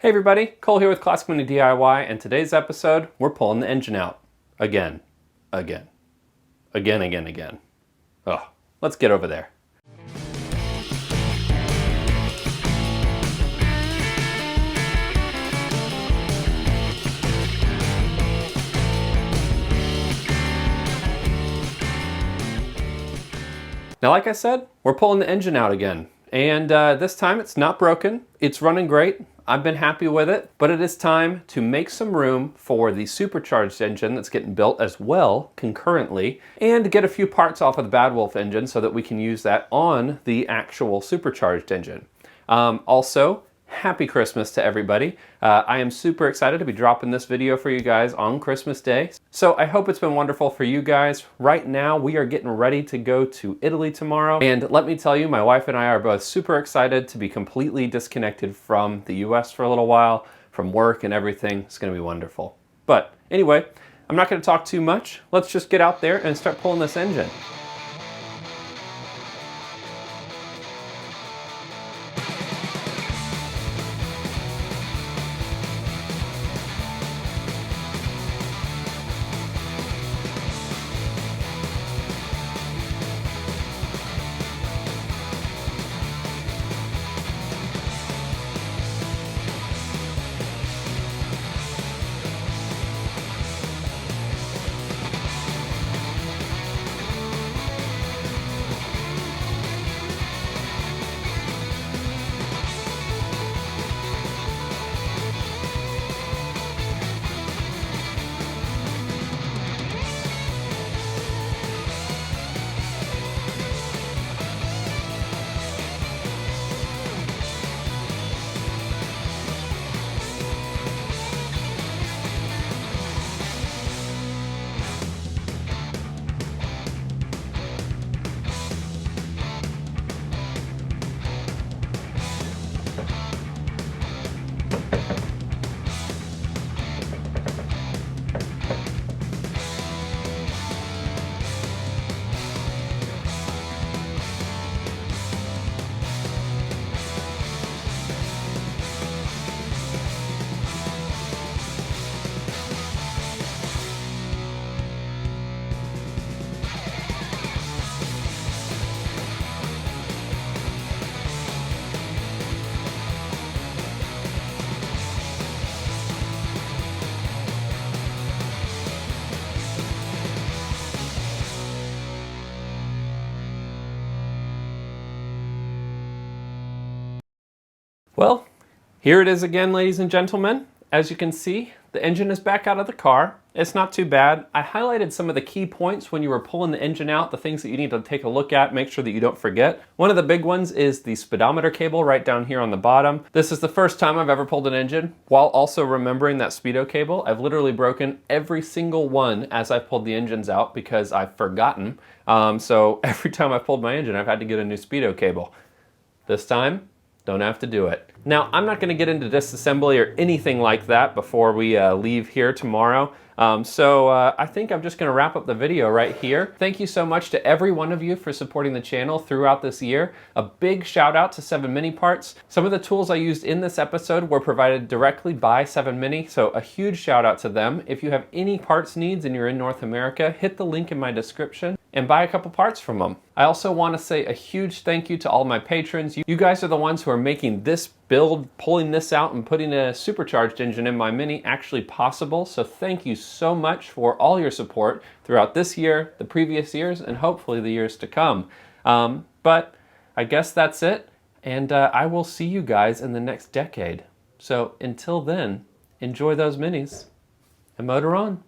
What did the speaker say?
Hey everybody, Cole here with Classic Mini DIY, and today's episode, we're pulling the engine out. Again. Again. Ugh, let's get over there. Now, like I said, we're pulling the engine out again. And this time it's not broken. It's running great. I've been happy with it, but it is time to make some room for the supercharged engine that's getting built as well concurrently, and get a few parts off of the Bad Wolf engine so that we can use that on the actual supercharged engine. Also, happy Christmas to everybody. I am super excited to be dropping this video for you guys on Christmas Day. So I hope it's been wonderful for you guys. Right now, we are getting ready to go to Italy tomorrow. And let me tell you, my wife and I are both super excited to be completely disconnected from the US for a little while, from work and everything. It's gonna be wonderful. But anyway, I'm not gonna talk too much. Let's just get out there and start pulling this engine. Well, here it is again, ladies and gentlemen. As you can see, the engine is back out of the car. It's not too bad. I highlighted some of the key points when you were pulling the engine out, the things that you need to take a look at, make sure that you don't forget. One of the big ones is the speedometer cable right down here on the bottom. This is the first time I've ever pulled an engine while also remembering that speedo cable. I've literally broken every single one as I've pulled the engines out because I've forgotten. So every time I've pulled my engine, I've had to get a new speedo cable. This time, don't have to do it. Now, I'm not going to get into disassembly or anything like that before we leave here tomorrow. I think I'm just going to wrap up the video right here. Thank you so much to every one of you for supporting the channel throughout this year. A big shout out to 7 Mini Parts. Some of the tools I used in this episode were provided directly by 7 Mini, so a huge shout out to them. If you have any parts needs and you're in North America, hit the link in my description and buy a couple parts from them. I also want to say a huge thank you to all my patrons. You guys are the ones who are making this build, pulling this out and putting a supercharged engine in my Mini actually possible. So thank you so much for all your support throughout this year, the previous years, and hopefully the years to come. But I guess that's it. And I will see you guys in the next decade. So until then, enjoy those minis and motor on.